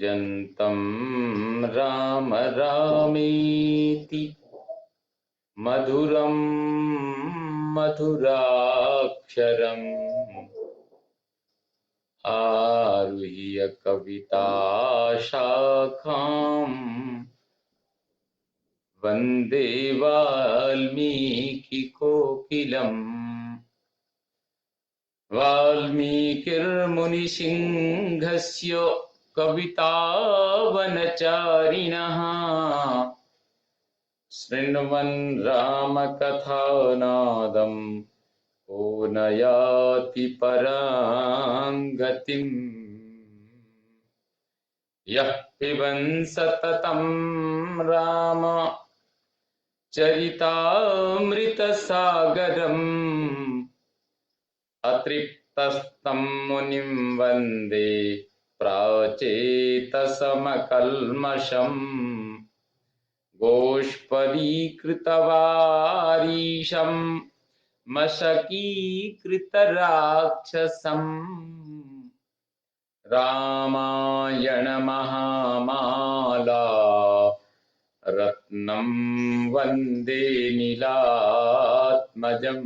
कूजन्तं राम रामेति मधुरं मधुराक्षरम् आरुह्य कविताशाखाम् वन्दे वाल्मीकिकोकिलम्। वाल्मीकिर्मुनिसिंहस्य कवितावनचारिणः शृण्वन् रामकथानादम् को न याति परां गतिम्। यः पिबन् सततं राम चरितामृतसागरम् अतृप्तस्तं मुनिं वन्दे प्राचेतसमकल्मषम्। गोष्पदीकृतवारीशं मशकीकृतराक्षसम्। रामायण महामाला रत्नं वन्दे नीलात्मजम्।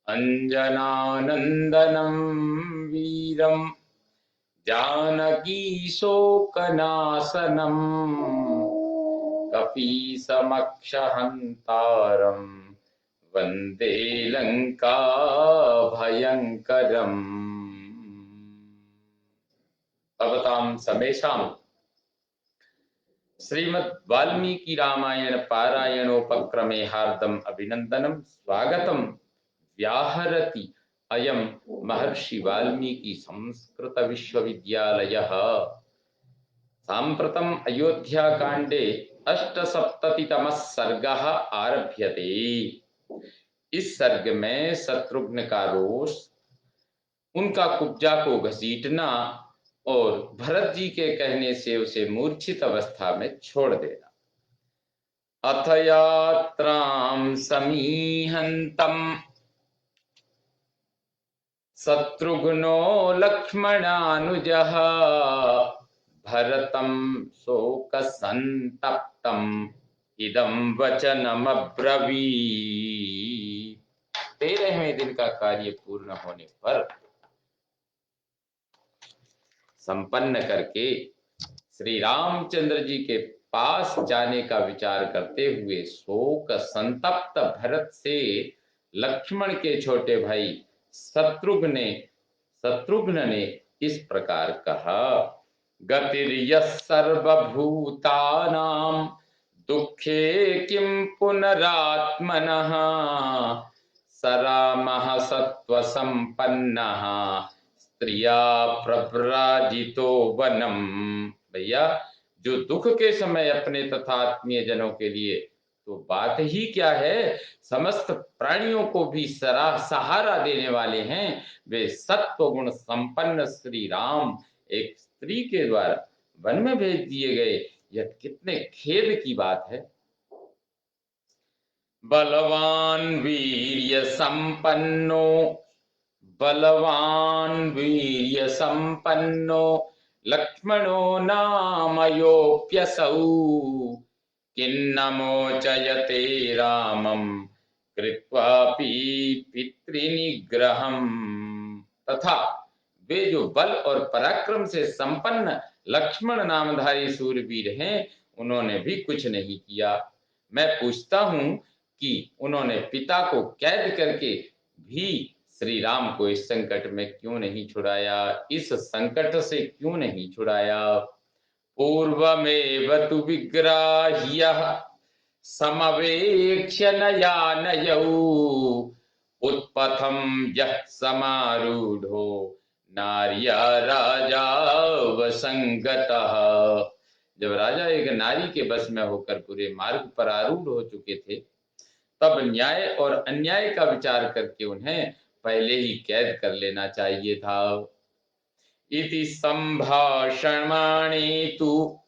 अंजनानन्दनं वीरं जानकीशोकनाशनम्। कपीसमक्षहन्तारं वन्दे लङ्काभयङ्करम्। भवतां समेषां श्रीमद् वाल्मीकि रामायण पारायणोपक्रमे हार्दम् अभिनन्दनं स्वागतं। व्याहरति अयं महर्षि वाल्मीकि संस्कृत विश्वविद्यालयः। साम्प्रतम् अयोध्याकाण्डे 8सप्ततितमः सर्गः आरभ्यते। इस सर्ग में शत्रुघ्न का रोष, उनका कुब्जा को घसीटना और भरत जी के कहने से उसे मूर्छित अवस्था में छोड़ देना। अथ यात्रां समीहन्तम् शत्रुघ्नो लक्ष्मणानुजः भरतं शोकसंतप्तम् इदं वचनमब्रवीत्। 13वें दिन का कार्य पूर्ण होने पर संपन्न करके श्री रामचंद्र जी के पास जाने का विचार करते हुए शोक संतप्त भरत से लक्ष्मण के छोटे भाई शत्रुघ्न ने इस प्रकार कहा। गतिर्यः सर्वभूतानां दुःखे किं पुनरात्मनः सरामः सत्त्वसंपन्नः स्त्रिया प्रव्राजितो वनम। भैया, जो दुख के समय अपने तथा आत्मीय जनों के लिए तो बात ही क्या है, समस्त प्राणियों को भी सहारा देने वाले हैं, वे सत्व गुण संपन्न श्री राम एक स्त्री के द्वारा वन में भेज दिए गए। यह कितने खेद की बात है। बलवान वीर्य संपन्नो लक्ष्मणो नामयोऽप्यसौ किन्न मोचयते रामं कृत्वापि पितृनिग्रहम्। तथा वे जो बल और पराक्रम से संपन्न लक्ष्मण नामधारी सूरवीर हैं, उन्होंने भी कुछ नहीं किया। मैं पूछता हूं कि उन्होंने पिता को कैद करके भी श्री राम को इस संकट में क्यों नहीं छुड़ाया, इस संकट से क्यों नहीं छुड़ाया। पूर्वमेव तु विग्राह्यः समवेक्ष्य नयानयौ उत्पथं यः समारूढ़ो नार्या राजा वसंगतः। जब राजा एक नारी के बस में होकर पूरे मार्ग पर आरूढ़ हो चुके थे, तब न्याय और अन्याय का विचार करके उन्हें पहले ही कैद कर लेना चाहिए था। इति संभाषमाणे तु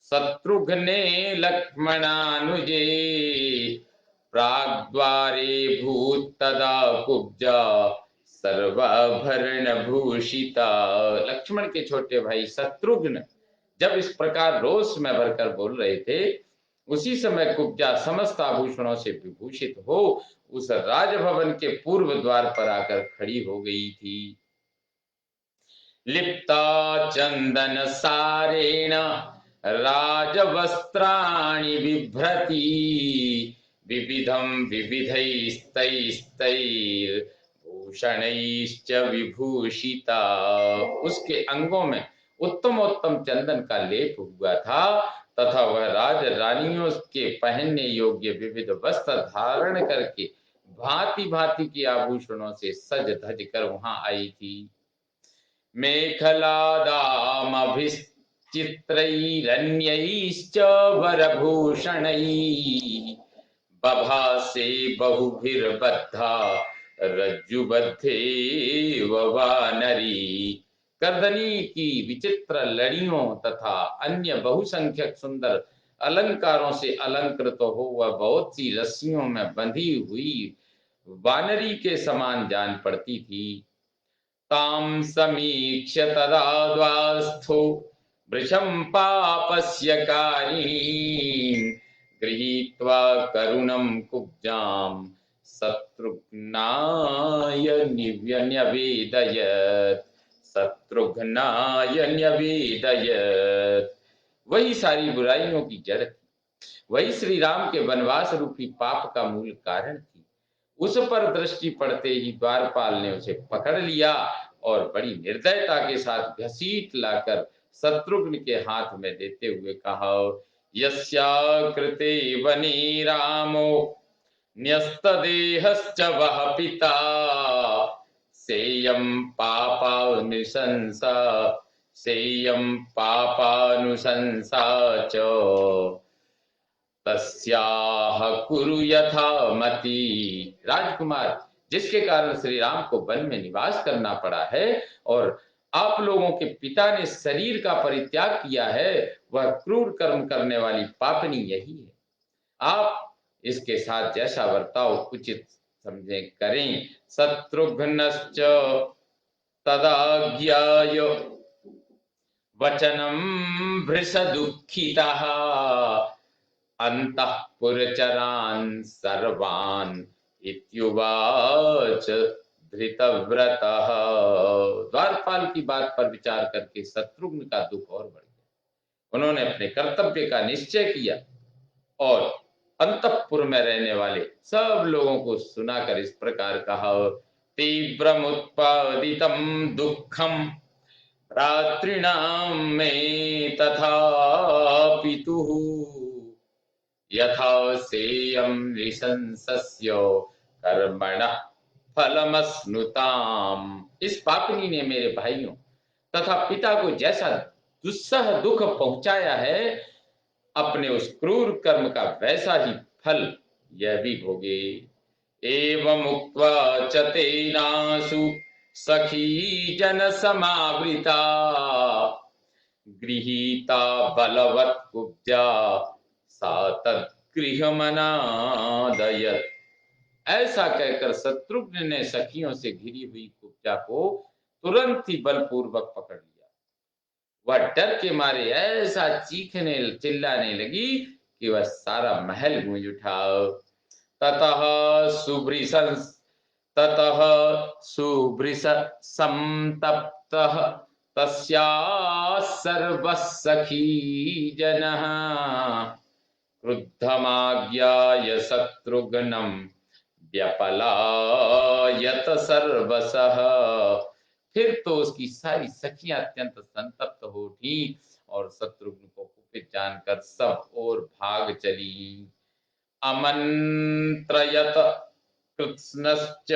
शत्रुघ्ने लक्ष्मणानुजे प्राग्द्वारे भूतदा कुब्जा सर्वाभरण भूषिता। लक्ष्मण के छोटे भाई शत्रुघ्न जब इस प्रकार रोष में भरकर बोल रहे थे, उसी समय कुब्जा समस्त आभूषणों से विभूषित हो उस राजभवन के पूर्व द्वार पर आकर खड़ी हो गई थी। लिप्ता चंदन सारेण राजवस्त्राणि बिभ्रती विविधं विविधैस्तैस्तैर्भूषणैश्च विभूषिता। उसके अंगों में उत्तमोत्तम चंदन का लेप हुआ था तथा वह राज रानियों के पहनने योग्य विविध वस्त्र धारण करके भांति भांति के आभूषणों से सज धज कर वहां आई थी। मेखलादामभिश्चित्रैरन्यैश्च वरभूषणैः बभासे बहुभिर्बद्धा रज्जुबद्धेव वानरी। करदनी की विचित्र लड़ियों तथा अन्य बहुसंख्यक सुंदर अलंकारों से अलंकृत हो वह बहुत सी रस्सियों में बंधी हुई वानरी के समान जान पड़ती थी। तां समीक्ष्य तदा द्वास्थो वृषं पापस्य कारिणीं गृहीत्वा करुणं कुब्जां शत्रुघ्नाय न्यवेदयत्। वही सारी बुराइयों की जड़ थी, वही श्री राम के वनवास रूपी पाप का मूल कारण थी। उस पर दृष्टि पड़ते ही द्वारपाल ने उसे पकड़ लिया और बड़ी निर्दयता के साथ घसीट लाकर शत्रुघ्न के हाथ में देते हुए कहा, यस्या कृते वने रामो न्यस्तदेहश्च वह पिता सेयं पापानुशंसा च तस्याह कुरु यथा मति। राजकुमार, जिसके कारण श्री राम को वन में निवास करना पड़ा है और आप लोगों के पिता ने शरीर का परित्याग किया है, वह क्रूर कर्म करने वाली पापनी यही है। आप इसके साथ जैसा बर्ताव उचित समझे करें। शत्रुघ्नश्च तदाज्ञाय वचनं भृश दुःखितः अंतःपुरचरान् सर्वान् इत्युवाच धृतव्रतः। द्वारपाल की बात पर विचार करके शत्रुघ्न का दुख और बढ़ गया। उन्होंने अपने कर्तव्य का निश्चय किया और अंतःपुर में रहने वाले सब लोगों को सुनाकर इस प्रकार कहा, तीव्रमुत्पादितं दुःखं रात्रिणां मे तथा पितुः यथा सेयं नृशंसस्य कर्मणः फलमश्नुताम्। इस पापिनी ने मेरे भाइयों तथा पिता को जैसा दुस्सह दुख पहुंचाया है, अपने उस क्रूर कर्म का वैसा ही फल यह भी भोगे। एवं उक्त्वा च तेनासु सखी जन समावृता गृहीता बलवत् कुब्जा सा तद्गृहमनादयत्। ऐसा कहकर शत्रुघ्न ने सखियों से घिरी हुई कुब्जा को तुरंत ही बलपूर्वक पकड़ लिया। वह डर के मारे ऐसा चीखने चिल्लाने लगी कि वह सारा महल गूंज उठा। ततः सुभृश संतप्तः तस्याः सर्वः सखी जनः क्रुद्धमाज्ञाय शत्रुघ्नं व्यपलायत सर्वशः। फिर तो उसकी सारी सखियां अत्यंत संतप्त हो उठी और शत्रुघ्न को कुपित जानकर सब ओर भाग चली। अमन्त्रयत कृत्स्नश्च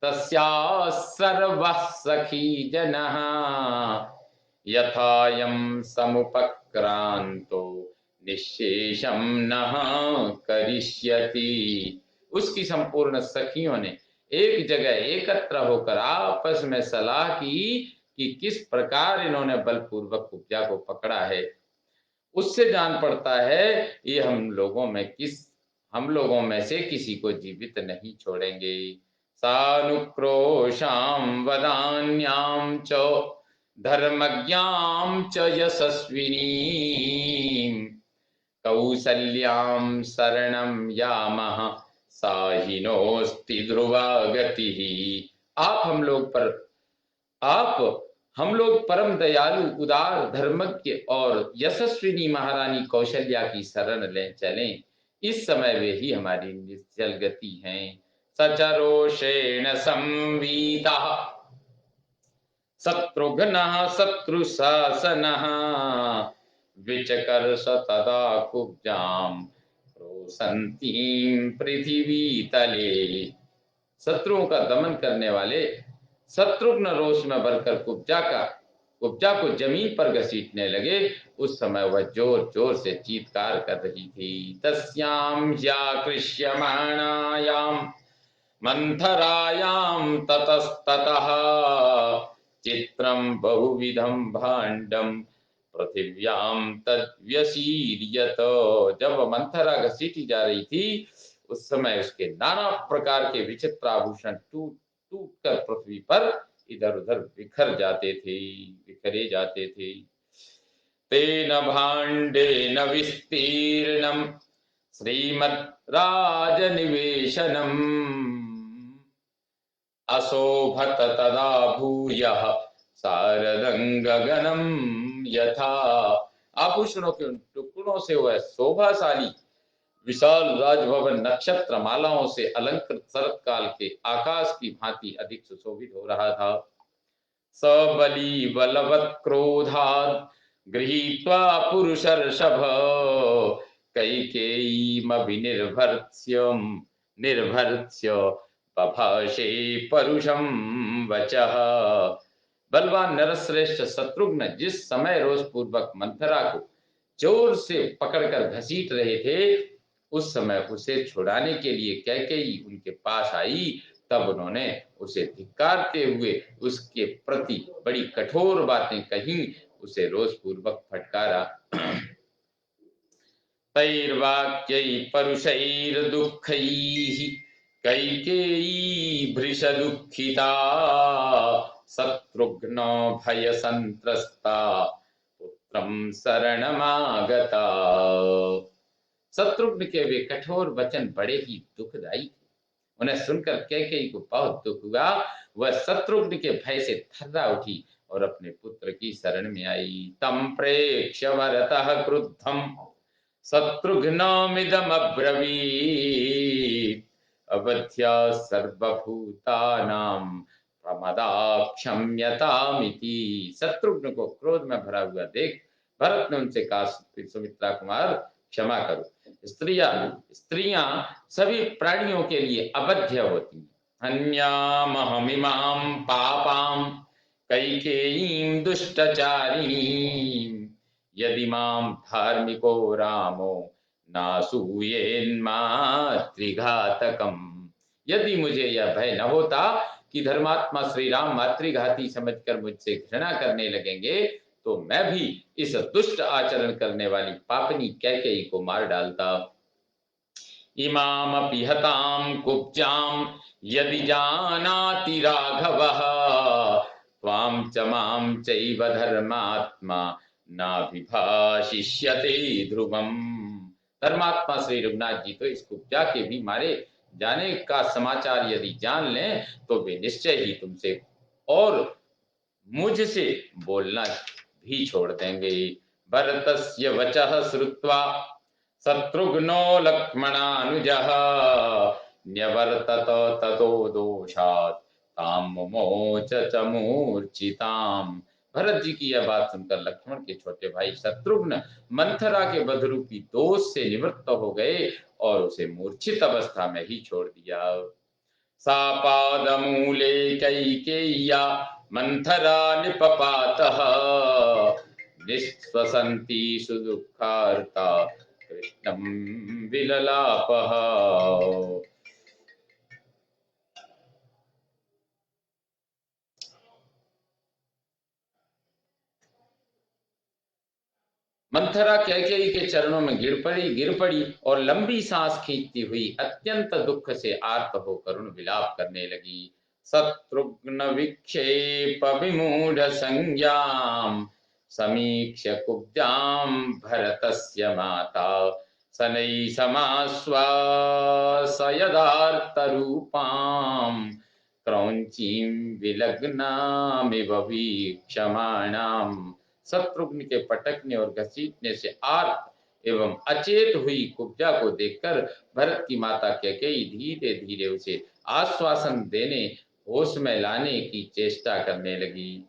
तस्याः सर्वः सखी जनः यथायं समुपक्रांतो निःशेषं नः करिष्यति। उसकी संपूर्ण सखियों ने एक जगह एकत्र होकर आपस में सलाह की कि किस प्रकार इन्होंने बलपूर्वक कुब्जा को पकड़ा है। उससे जान पड़ता है ये हम लोगों में से किसी को जीवित नहीं छोड़ेंगे। सानुक्रोशां वदान्यां च धर्मज्ञां च यशस्विनीं कौसल्यां शरणं यामः साहिनोस्ति ध्रुवा गतिः। आप हम लोग परम दयालु उदार धर्मज्ञ और यशस्विनी महारानी कौशल्या की शरण ले चलें, इस समय वे ही हमारी निश्चल गति हैं। सचरोषेण संवीता शत्रुघ्नः शत्रुशासनः विचकर्ष तदा कुब्जां रोसन्तीं पृथिवीतले। शत्रुओं का दमन करने वाले शत्रुघ्न रोष में भरकर कुब्जा को जमीन पर घसीटने लगे। उस समय वह जोर जोर से चीत्कार कर रही थी। तस्यां ह्याकृष्यमाणायां मंथरायां ततस्ततः चित्रं बहुविधं भाण्डं पृथिव्यां तद्व्यशीर्यत। जब मंथरा घसीटी जा रही थी, उस समय उसके नाना प्रकार के विचित्र आभूषण टूट टूट कर पृथ्वी पर इधर उधर बिखरे जाते थे। तेन भाण्डेन विस्तीर्णं श्रीमद्राजनिवेशनम् अशोभत तदा भूयः शारदंगगणं यथा। आभूषणों के उन टुकड़ों से वह शोभाशाली विशाल राजभवन नक्षत्र मालाओं से अलंकृत शरतकाल के आकाश की भांति अधिक सुशोभित हो रहा था। सबली बलवत् क्रोधात् गृहीत्वा पुरुषर्षभ कैकेयीमभिनिर्भर्त्स्य बभाषे परुषं वचः। बलवान नरश्रेष्ठ शत्रुघ्न जिस समय रोष पूर्वक मंथरा को जोर से पकड़कर घसीट रहे थे, उस समय उसे छुड़ाने के लिए कैकेयी उनके पास आई। तब उन्होंने उसे धिक्कारते हुए उसके प्रति बड़ी कठोर बातें कहीं, उसे रोष पूर्वक फटकारा। तैर्वाक्यै परुषैर्दुःखैः कैकेयी भृश दुःखिता शत्रुघ्नो भय संत्रस्ता पुत्रं शरणमागता। शत्रुघ्न के वे कठोर वचन बड़े ही दुखदायी थे। उन्हें सुनकर कैकेयी को बहुत दुख हुआ। वह शत्रुघ्न के भय से थर्रा उठी और अपने पुत्र की शरण में आई। तम प्रेक्ष्य वरतः क्रुद्धं शत्रुघ्नमिदमब्रवीत् अवध्या सर्वभूतानां प्रमदा क्षम्यतामिति। शत्रुघ्न को क्रोध में भरा हुआ देख भरत ने उनसे कहा, सुमित्रा कुमार क्षमा करो। स्त्रियां सभी प्राणियों के लिए अवध्य होती हैं। हन्यामहमिमां पापां कैकेयीं दुष्टचारीं यदि मां धार्मिको रामो नासूयेन्मातृघातकम्। यदि मुझे यह भय न होता कि धर्मात्मा श्री राम मातृघाती समझकर मुझसे घृणा करने लगेंगे, तो मैं भी इस दुष्ट आचरण करने वाली पापनी कैकेयी को मार डालता। इमामपि हतां कुब्जां यदि जानाति राघवः त्वां च मां चैव धर्मात्मा नाभिभाषिष्यते ध्रुवम्। धर्मात्मा श्री रघुनाथ जी तो इस कुब्जा के भी मारे जाने का समाचार यदि जान लें, तो वे निश्चय ही तुमसे और मुझसे बोलना भी छोड़ देंगे। भरतस्य वचः श्रुत्वा शत्रुघ्नो लक्ष्मणानुजः न्यवर्तत ततो दोषात् तां मुमोच च मूर्छिताम्। भरत जी की यह बात सुनकर लक्ष्मण के छोटे भाई शत्रुघ्न मंथरा के बधरूपी दोष से निवृत्त हो गए और उसे मूर्छित अवस्था में ही छोड़ दिया। सापादमूले कैकेय्या मंथरा निपपातः निःश्वसन्ति सुदुःखार्ता कृष्णं विललापः। मंथरा कैकेयी के चरणों में गिर पड़ी और लंबी सांस खींचती हुई अत्यंत दुख से आर्त होकर उन विलाप करने लगी। शत्रुघ्न विक्षेप विमूढ़ संज्ञाम समीक्ष्य कुब्जाम भरतस्य माता शनै समाश्वासयदार्तरूपाम् क्रौंचीं विलग्नामिव वीक्षमाणाम्। शत्रुघ्न के पटकने और घसीटने से आर्त एवं अचेत हुई कुब्जा को देखकर भरत की माता कैकेयी धीरे धीरे उसे आश्वासन देने, होश में लाने की चेष्टा करने लगी।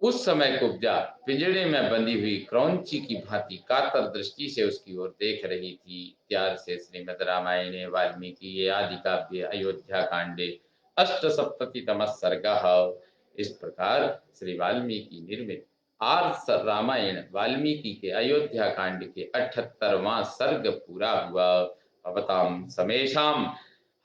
उस समय कुब्जा पिंजड़े में बंधी हुई क्रौंची की भांति कातर दृष्टि से उसकी ओर देख रही थी। त्यार से श्रीमद् रामायणे वाल्मीकि आदि काव्ये अयोध्या कांडे अष्टसप्ततितमः सर्गः। इस प्रकार श्री वाल्मीकि निर्मित आर्ष रामायण वाल्मीकि के अयोध्या कांड के 78वां सर्ग पूरा हुआ। भवतां समेषां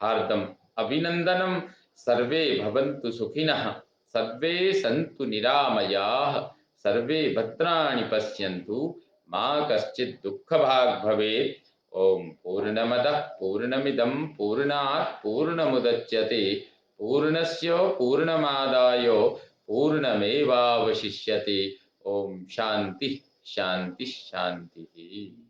हार्दम अभिनंदनम। सर्वे भवन्तु सुखिनः, सर्वे सन्तु निरामयाः, सर्वे भद्राणि पश्यन्तु, मा कश्चित् दुःखभाग् भवेत्। ओम पूर्णमदः पूर्णमिदं पूर्णात् पूर्णमुदच्यते पूर्णस्य पूर्णमादाय पूर्णमेवावशिष्यते। ओम शांति शांति शांति।